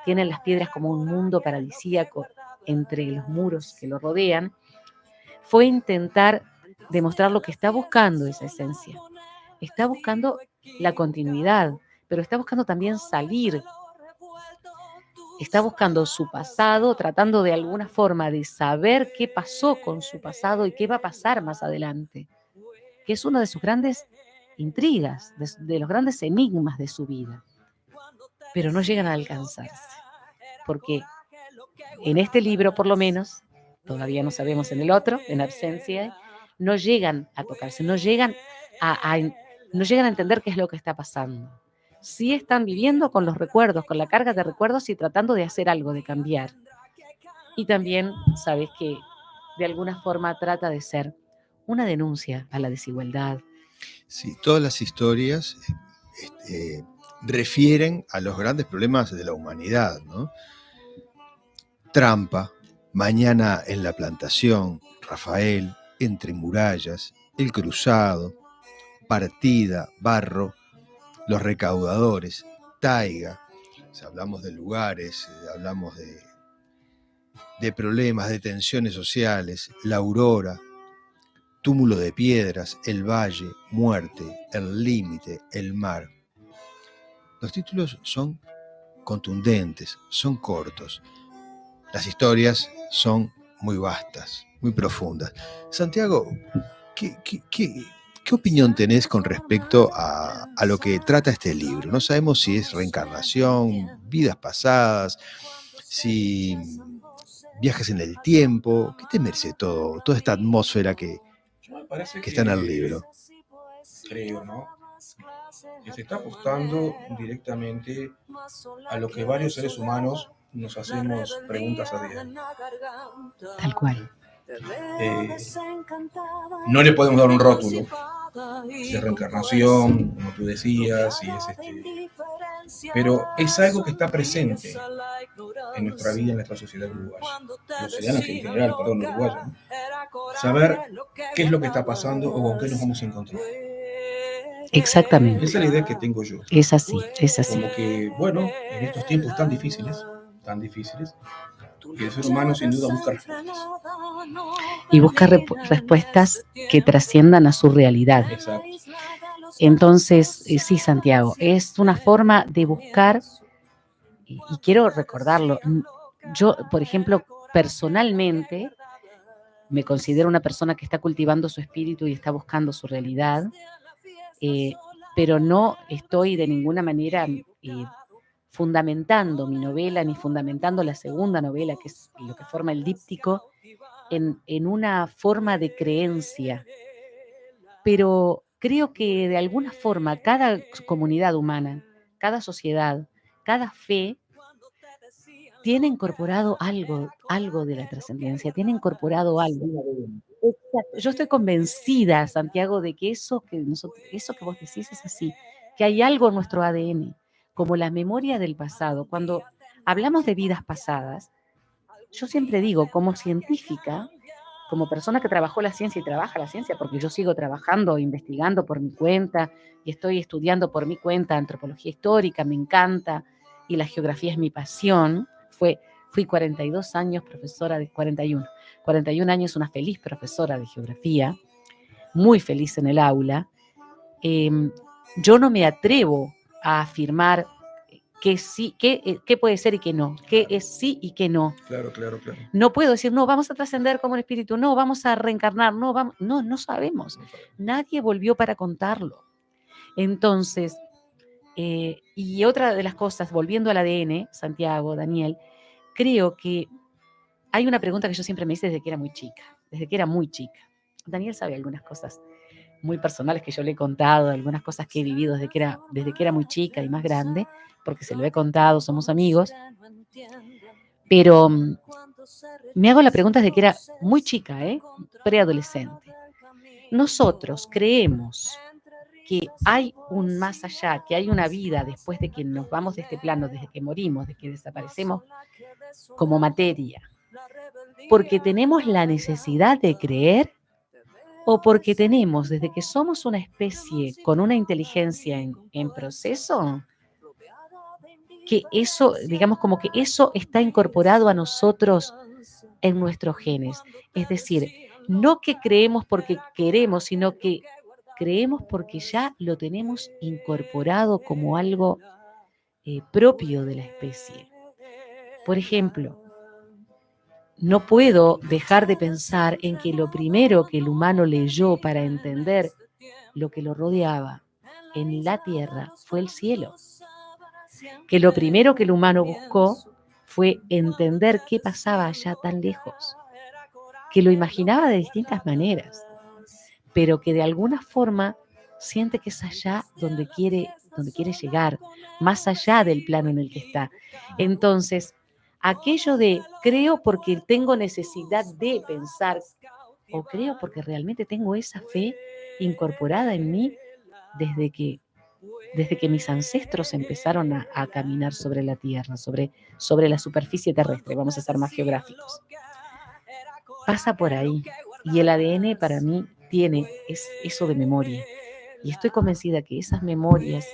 G: tienen las piedras como un mundo paradisíaco entre los muros que lo rodean, fue intentar demostrar lo que está buscando esa esencia. Está buscando la continuidad, pero está buscando también salir. Está buscando su pasado, tratando de alguna forma de saber qué pasó con su pasado y qué va a pasar más adelante, que es una de sus grandes intrigas, de los grandes enigmas de su vida. Pero no llegan a alcanzarse, porque en este libro, por lo menos, todavía no sabemos en el otro, en Absencia, no llegan a tocarse, no llegan a entender qué es lo que está pasando. Sí están viviendo con los recuerdos, con la carga de recuerdos y tratando de hacer algo, de cambiar. Y también, sabes que de alguna forma trata de ser una denuncia a la desigualdad.
A: Sí, todas las historias refieren a los grandes problemas de la humanidad, ¿no? Trampa, Mañana en la plantación, Rafael, Entre murallas, El cruzado, Partida, Barro, Los recaudadores, Taiga. Si hablamos de lugares, hablamos de problemas, de tensiones sociales, La aurora, Túmulo de piedras, El valle, Muerte, El límite, El mar. Los títulos son contundentes, son cortos. Las historias son muy vastas, muy profundas. Santiago, ¿qué opinión tenés con respecto a lo que trata este libro? No sabemos si es reencarnación, vidas pasadas, si viajes en el tiempo. ¿Qué te merece toda esta atmósfera que está en el libro?
B: Creo, ¿no? Que se está apostando directamente a lo que varios seres humanos nos hacemos preguntas a diario.
G: Tal cual.
B: No le podemos dar un rótulo de reencarnación, como tú decías, pero es algo que está presente en nuestra vida, en nuestra sociedad uruguaya, en general, uruguaya, ¿no? Saber qué es lo que está pasando o con qué nos vamos a encontrar.
G: Exactamente.
B: Esa es la idea que tengo yo.
G: Es así, es así.
B: Como que, bueno, en estos tiempos tan difíciles, y el ser humano sin duda busca respuestas.
G: Y busca respuestas que trasciendan a su realidad.
B: Exacto.
G: Entonces, sí, Santiago, es una forma de buscar, y quiero recordarlo, yo, por ejemplo, personalmente, me considero una persona que está cultivando su espíritu y está buscando su realidad, pero no estoy de ninguna manera fundamentando mi novela, ni fundamentando la segunda novela, que es lo que forma el díptico, en una forma de creencia. Pero creo que de alguna forma cada comunidad humana, cada sociedad, cada fe, tiene incorporado algo de la trascendencia, tiene incorporado algo. Exacto. Yo estoy convencida, Santiago, de que eso que vos decís es así, que hay algo en nuestro ADN, como la memoria del pasado. Cuando hablamos de vidas pasadas, yo siempre digo, como científica, como persona que trabajó la ciencia y trabaja la ciencia, porque yo sigo trabajando, investigando por mi cuenta y estoy estudiando por mi cuenta antropología histórica, me encanta, y la geografía es mi pasión. Fui 42 años profesora de 41 años, una feliz profesora de geografía, muy feliz en el aula. Yo no me atrevo a afirmar que sí, qué puede ser y qué no, qué es sí y qué no.
B: Claro.
G: No puedo decir, no, vamos a trascender como el espíritu, no, vamos a reencarnar, no sabemos. Nadie volvió para contarlo. Entonces, y otra de las cosas, volviendo al ADN, Santiago, Daniel, creo que hay una pregunta que yo siempre me hice desde que era muy chica. Daniel sabe algunas cosas muy personales que yo le he contado, algunas cosas que he vivido desde que era muy chica y más grande, porque se lo he contado, somos amigos, pero me hago la pregunta desde que era muy chica, preadolescente. Nosotros creemos que hay un más allá, que hay una vida después de que nos vamos de este plano, desde que morimos, de que desaparecemos como materia, porque tenemos la necesidad de creer o porque tenemos, desde que somos una especie con una inteligencia en proceso, que eso, digamos, como que eso está incorporado a nosotros en nuestros genes. Es decir, no que creemos porque queremos, sino que creemos porque ya lo tenemos incorporado como algo propio de la especie. Por ejemplo, no puedo dejar de pensar en que lo primero que el humano leyó para entender lo que lo rodeaba en la tierra fue el cielo. Que lo primero que el humano buscó fue entender qué pasaba allá tan lejos. Que lo imaginaba de distintas maneras, pero que de alguna forma siente que es allá donde quiere llegar, más allá del plano en el que está. Entonces, aquello de creo porque tengo necesidad de pensar, o creo porque realmente tengo esa fe incorporada en mí desde que mis ancestros empezaron a caminar sobre la tierra, sobre la superficie terrestre, vamos a ser más geográficos. Pasa por ahí. Y el ADN para mí es eso de memoria. Y estoy convencida que esas memorias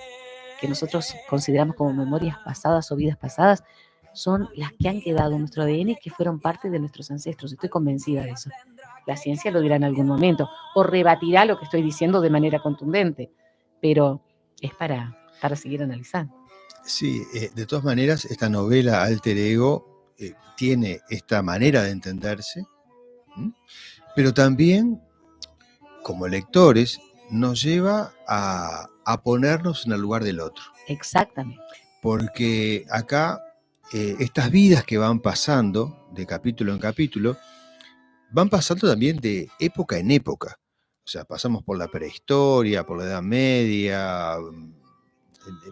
G: que nosotros consideramos como memorias pasadas o vidas pasadas son las que han quedado en nuestro ADN y que fueron parte de nuestros ancestros. Estoy convencida de eso. La ciencia lo dirá en algún momento o rebatirá lo que estoy diciendo de manera contundente, pero es para seguir analizando.
A: Sí, de todas maneras, esta novela Alter Ego tiene esta manera de entenderse, pero también, como lectores, nos lleva a ponernos en el lugar del otro.
G: Exactamente.
A: Porque acá estas vidas que van pasando de capítulo en capítulo, van pasando también de época en época. O sea, pasamos por la prehistoria, por la Edad Media,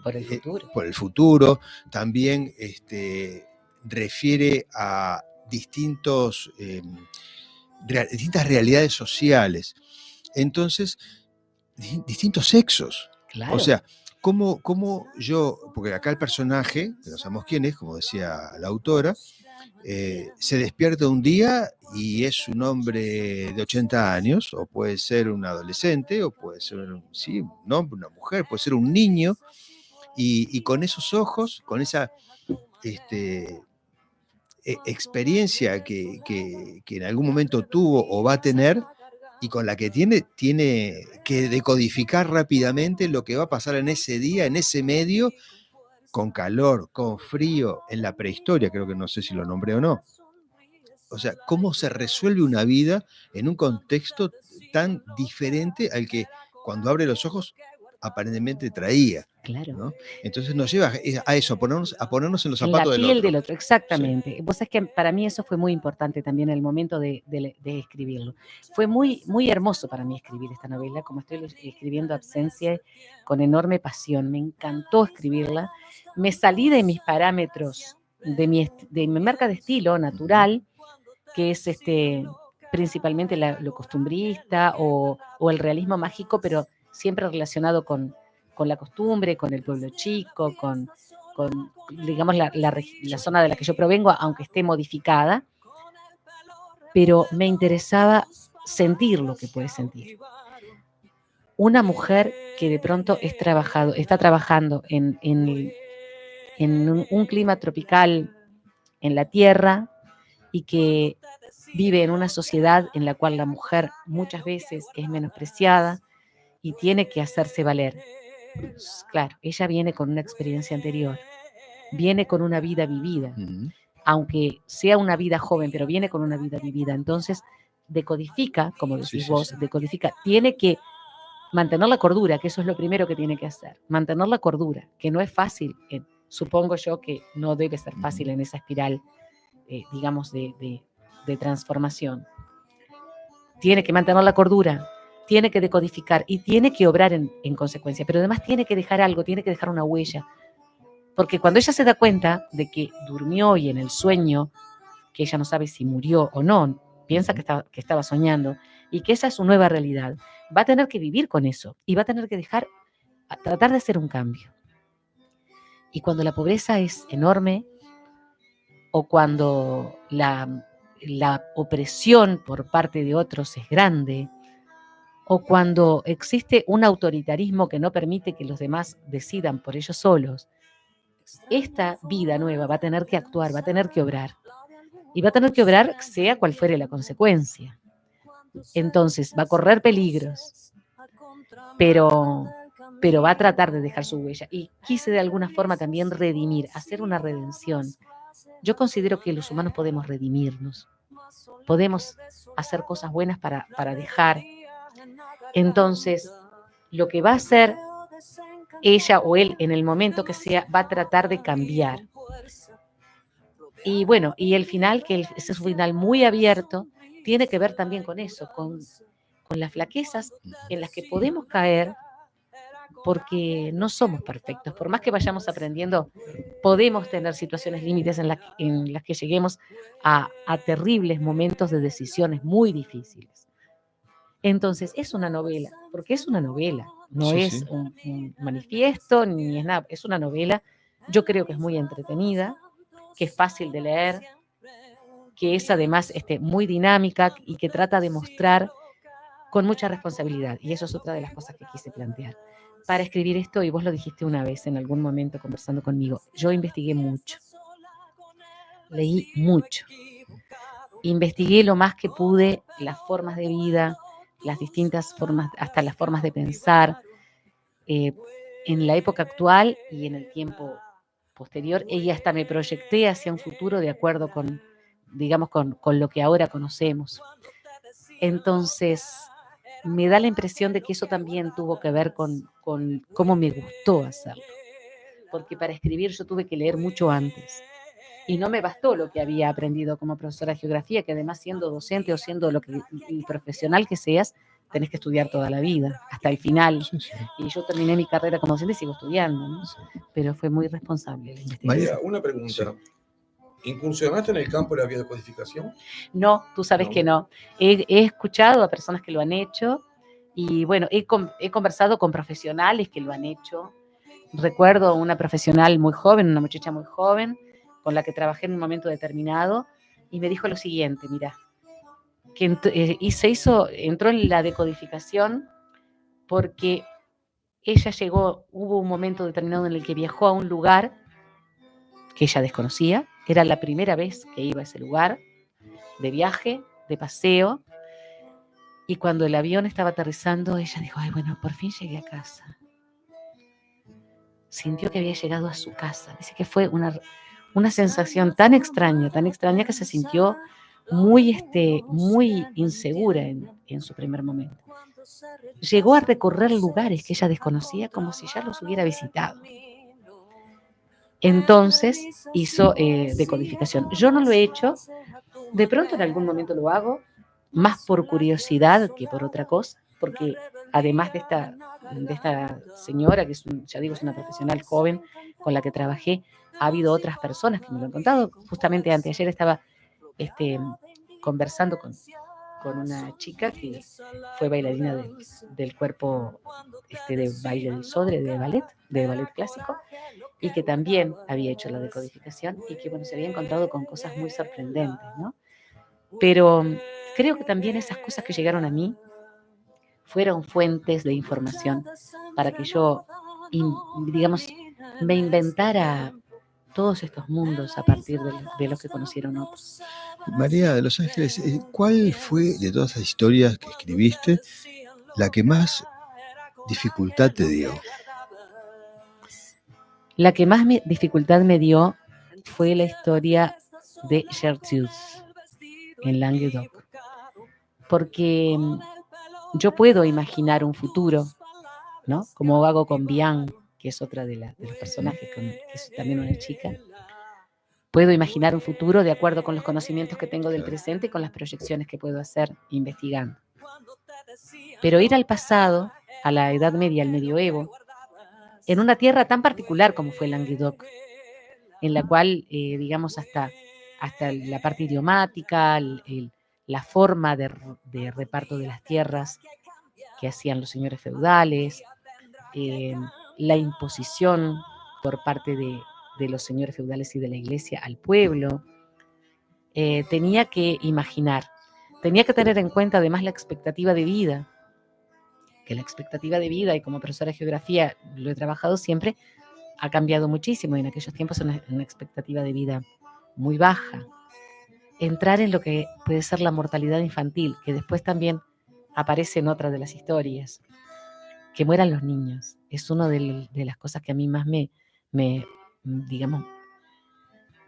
A: por el futuro. También refiere a distintas realidades sociales. Entonces, distintos sexos.
G: Claro.
A: O sea, ¿cómo yo, porque acá el personaje, que no sabemos quién es, como decía la autora, se despierta un día y es un hombre de 80 años, o puede ser un adolescente, o puede ser un hombre, una mujer, puede ser un niño, y con esos ojos, con esa experiencia que en algún momento tuvo o va a tener, y con la que tiene que decodificar rápidamente lo que va a pasar en ese día, en ese medio, con calor, con frío, en la prehistoria, creo que no sé si lo nombré o no. O sea, cómo se resuelve una vida en un contexto tan diferente al que cuando abre los ojos aparentemente traía.
G: Claro.
A: ¿No? Entonces nos lleva a eso, a ponernos en los zapatos
G: del otro. En la piel del otro, exactamente.
A: Sí.
G: Vos sabés que para mí eso fue muy importante también en el momento de escribirlo. Fue muy, muy hermoso para mí escribir esta novela, como estoy escribiendo Absencia con enorme pasión. Me encantó escribirla. Me salí de mis parámetros, de mi marca de estilo natural, que es principalmente lo costumbrista o el realismo mágico, pero siempre relacionado con la costumbre, con el pueblo chico, con digamos, la zona de la que yo provengo, aunque esté modificada. pero me interesaba sentir lo que puede sentir. Una mujer que de pronto está trabajando en un clima tropical en la tierra y que vive en una sociedad en la cual la mujer muchas veces es menospreciada y tiene que hacerse valer. Claro, ella viene con una experiencia anterior, viene con una vida vivida, aunque sea una vida joven, pero viene con una vida vivida. Entonces, decodifica, como decís vos, decodifica, tiene que mantener la cordura, que eso es lo primero que tiene que hacer, mantener la cordura, que no es fácil, supongo yo que no debe ser fácil en esa espiral, digamos, de transformación. Tiene que mantener la cordura, tiene que decodificar y tiene que obrar en consecuencia, pero además tiene que dejar algo, tiene que dejar una huella, porque cuando ella se da cuenta de que durmió y en el sueño, que ella no sabe si murió o no, piensa que estaba soñando y que esa es su nueva realidad, va a tener que vivir con eso y va a tener que tratar de hacer un cambio. Y cuando la pobreza es enorme o cuando la opresión por parte de otros es grande, o cuando existe un autoritarismo que no permite que los demás decidan por ellos solos, esta vida nueva va a tener que actuar, va a tener que obrar. Y va a tener que obrar sea cual fuere la consecuencia. Entonces va a correr peligros, pero va a tratar de dejar su huella. Y quise de alguna forma también redimir, hacer una redención. Yo considero que los humanos podemos redimirnos, podemos hacer cosas buenas para dejar. Entonces, lo que va a hacer ella o él en el momento que sea, va a tratar de cambiar. Y bueno, y el final, que es un final muy abierto, tiene que ver también con eso, con las flaquezas en las que podemos caer, porque no somos perfectos. Por más que vayamos aprendiendo, podemos tener situaciones límites en las que lleguemos a terribles momentos de decisiones muy difíciles. Entonces, es una novela, porque es una novela, no es un manifiesto, ni es nada, es una novela. Yo creo que es muy entretenida, que es fácil de leer, que es además muy dinámica y que trata de mostrar con mucha responsabilidad. Y eso es otra de las cosas que quise plantear. Para escribir esto, y vos lo dijiste una vez en algún momento conversando conmigo, yo investigué mucho, leí mucho, investigué lo más que pude las formas de vida, las distintas formas, hasta las formas de pensar, en la época actual y en el tiempo posterior, y hasta me proyecté hacia un futuro de acuerdo con, digamos, con lo que ahora conocemos. Entonces, me da la impresión de que eso también tuvo que ver con cómo me gustó hacerlo. Porque para escribir yo tuve que leer mucho antes. Y no me bastó lo que había aprendido como profesora de geografía, que además siendo docente o siendo el profesional que seas, tenés que estudiar toda la vida, hasta el final. Y yo terminé mi carrera como docente y sigo estudiando, ¿no? Pero fue muy responsable la investigación.
B: María, una pregunta. ¿Incursionaste en el campo de la biodecodificación?
G: No, tú sabes que no. He escuchado a personas que lo han hecho y bueno, he conversado con profesionales que lo han hecho. Recuerdo una profesional muy joven, una muchacha muy joven, con la que trabajé en un momento determinado, y me dijo lo siguiente: mira, que entró en la decodificación porque ella hubo un momento determinado en el que viajó a un lugar que ella desconocía, era la primera vez que iba a ese lugar, de viaje, de paseo, y cuando el avión estaba aterrizando, ella dijo: ay, bueno, por fin llegué a casa. Sintió que había llegado a su casa. Dice que fue una sensación tan extraña que se sintió muy insegura en su primer momento. Llegó a recorrer lugares que ella desconocía como si ya los hubiera visitado. Entonces hizo decodificación. Yo no lo he hecho, de pronto en algún momento lo hago, más por curiosidad que por otra cosa, porque además de esta señora, que es una profesional joven con la que trabajé, ha habido otras personas que me lo han contado. Justamente anteayer estaba conversando con una chica que fue bailarina del cuerpo de baile del Sodre, de ballet clásico, y que también había hecho la decodificación y que se había encontrado con cosas muy sorprendentes, ¿no? Pero creo que también esas cosas que llegaron a mí fueron fuentes de información para que yo, digamos, me inventara todos estos mundos a partir de los que conocieron otros.
A: María de los Ángeles, ¿cuál fue de todas las historias que escribiste la que más dificultad te dio?
G: La que más dificultad me dio fue la historia de Gertrude en Languedoc, porque yo puedo imaginar un futuro, ¿no? Como hago con Bian, que es otra de los personajes, que es también una chica. Puedo imaginar un futuro de acuerdo con los conocimientos que tengo del presente y con las proyecciones que puedo hacer investigando. Pero ir al pasado, a la Edad Media, al Medioevo, en una tierra tan particular como fue Languedoc, en la cual, digamos, hasta la parte idiomática, la forma de reparto de las tierras que hacían los señores feudales, la imposición por parte de los señores feudales y de la iglesia al pueblo, tenía que imaginar, tenía que tener en cuenta además la expectativa de vida, que la expectativa de vida, y como profesora de geografía lo he trabajado siempre, ha cambiado muchísimo. En aquellos tiempos una expectativa de vida muy baja. Entrar en lo que puede ser la mortalidad infantil, que después también aparece en otra de las historias. Que mueran los niños. Es una de las cosas que a mí más digamos,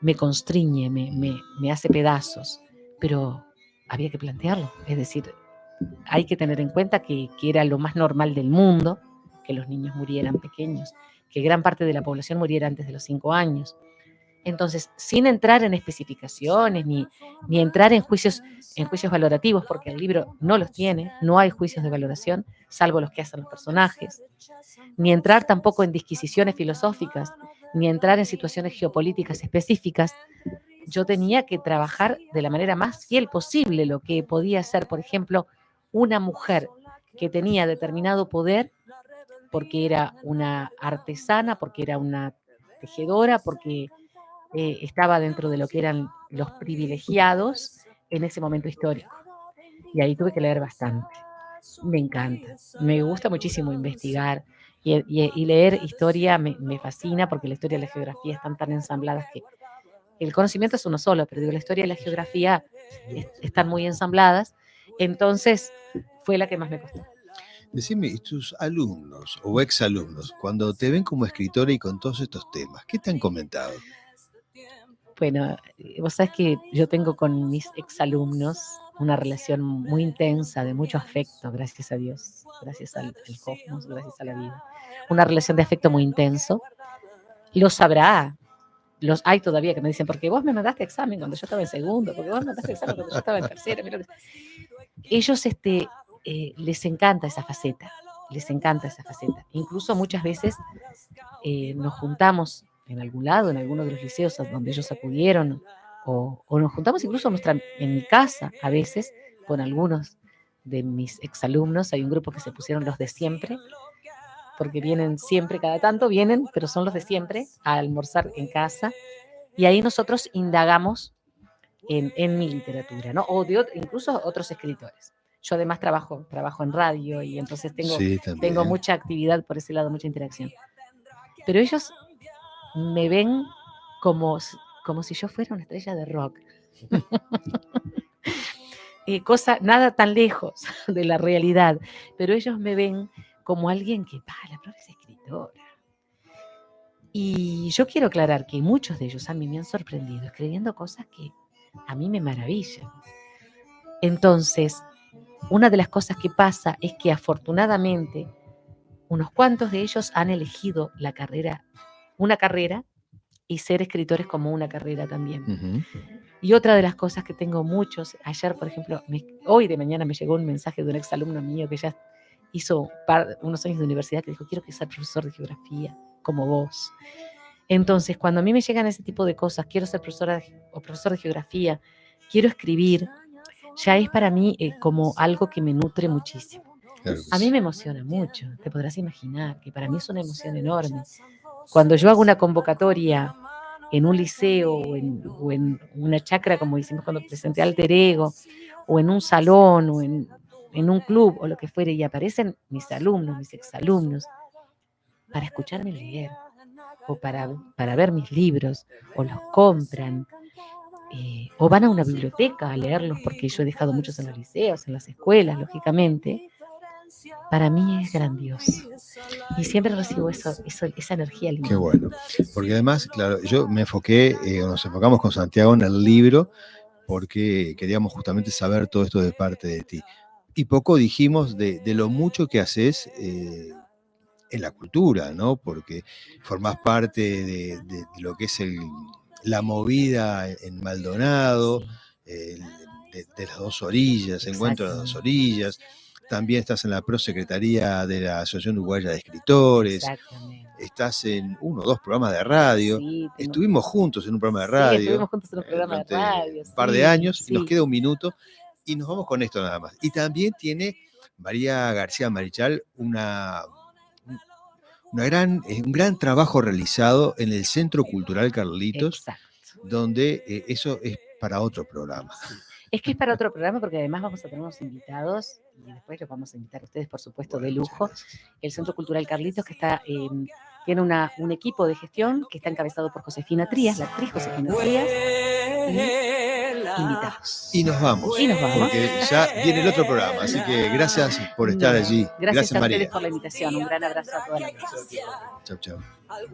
G: me constriñe, me hace pedazos. Pero había que plantearlo. Es decir, hay que tener en cuenta que era lo más normal del mundo, que los niños murieran pequeños, que gran parte de la población muriera antes de los 5 años. Entonces, sin entrar en especificaciones ni entrar en juicios valorativos, porque el libro no los tiene, no hay juicios de valoración, salvo los que hacen los personajes, ni entrar tampoco en disquisiciones filosóficas, ni entrar en situaciones geopolíticas específicas. Yo tenía que trabajar de la manera más fiel posible lo que podía ser, por ejemplo, una mujer que tenía determinado poder porque era una artesana, porque era una tejedora, porque estaba dentro de lo que eran los privilegiados en ese momento histórico. Y ahí tuve que leer bastante. Me encanta, me gusta muchísimo investigar y leer historia me fascina, porque la historia y la geografía están tan ensambladas que el conocimiento es uno solo, pero digo, la historia y la geografía están muy ensambladas. Entonces fue la que más me costó.
A: Decime, ¿y tus alumnos o exalumnos, cuando te ven como escritora y con todos estos temas, qué te han comentado?
G: Bueno, vos sabés que yo tengo con mis exalumnos una relación muy intensa, de mucho afecto, gracias a Dios, gracias al cosmos, gracias a la vida. Una relación de afecto muy intenso. Lo sabrá. Los hay todavía que me dicen, porque vos me mandaste examen cuando yo estaba en segundo, porque vos me mandaste examen cuando yo estaba en tercero. Ellos les encanta esa faceta, les encanta esa faceta. Incluso muchas veces nos juntamos en algún lado, en alguno de los liceos a donde ellos acudieron, o nos juntamos incluso en mi casa a veces con algunos de mis exalumnos. Hay un grupo que se pusieron los de siempre, porque vienen siempre, cada tanto vienen, pero son los de siempre, a almorzar en casa, y ahí nosotros indagamos en mi literatura, ¿no? O incluso otros escritores. Yo además trabajo en radio, y entonces tengo mucha actividad por ese lado, mucha interacción. Pero ellos me ven como si yo fuera una estrella de rock. Nada tan lejos de la realidad, pero ellos me ven como alguien que, la profe es escritora. Y yo quiero aclarar que muchos de ellos a mí me han sorprendido escribiendo cosas que a mí me maravillan. Entonces, una de las cosas que pasa es que afortunadamente unos cuantos de ellos han elegido una carrera, y ser escritores como una carrera también.
A: Uh-huh.
G: Y otra de las cosas que tengo muchos, ayer, por ejemplo, hoy de mañana me llegó un mensaje de un exalumno mío que ya hizo unos años de universidad, que dijo, quiero ser profesor de geografía como vos. Entonces, cuando a mí me llegan ese tipo de cosas, quiero ser profesora o profesor de geografía, quiero escribir, ya es para mí como algo que me nutre muchísimo. Claro, a mí me emociona mucho, te podrás imaginar que para mí es una emoción enorme. Cuando yo hago una convocatoria en un liceo o en una chacra, como hicimos cuando presenté Alter Ego, o en un salón o en un club o lo que fuere, y aparecen mis alumnos, mis exalumnos, para escucharme leer o para ver mis libros, o los compran, o van a una biblioteca a leerlos, porque yo he dejado muchos en los liceos, en las escuelas, lógicamente, para mí es grandioso. Y siempre recibo esa energía linda.
A: Qué bueno. Porque además, claro, yo me enfoqué, nos enfocamos con Santiago en el libro, porque queríamos justamente saber todo esto de parte de ti. Y poco dijimos de lo mucho que haces en la cultura, ¿no? Porque formás parte de lo que es la movida en Maldonado, de las dos orillas, Encuentro de las dos orillas. También estás en la prosecretaría de la Asociación Uruguaya de Escritores.
G: Exactamente.
A: Estás en 1 o 2 programas de radio.
G: Sí,
A: estuvimos juntos en un programa de radio.
G: Sí, estuvimos juntos en un programa de radio.
A: Un par de años, y nos queda un minuto. Y nos vamos con esto nada más. Y también tiene María García Marichal un gran trabajo realizado en el Centro Cultural Carlitos.
G: Exacto.
A: Donde eso es para otro programa.
G: Es que es para otro programa, porque además vamos a tener unos invitados, y después los vamos a invitar a ustedes, por supuesto, de lujo. El Centro Cultural Carlitos, que tiene un equipo de gestión que está encabezado por Josefina Trías, la actriz Josefina Trías, y invitados.
A: Y nos vamos. Porque ya viene el otro programa, así que gracias por estar allí.
G: Gracias a
A: María.
G: ustedes por la invitación. Un gran abrazo a toda la gente.
A: Chau, chau.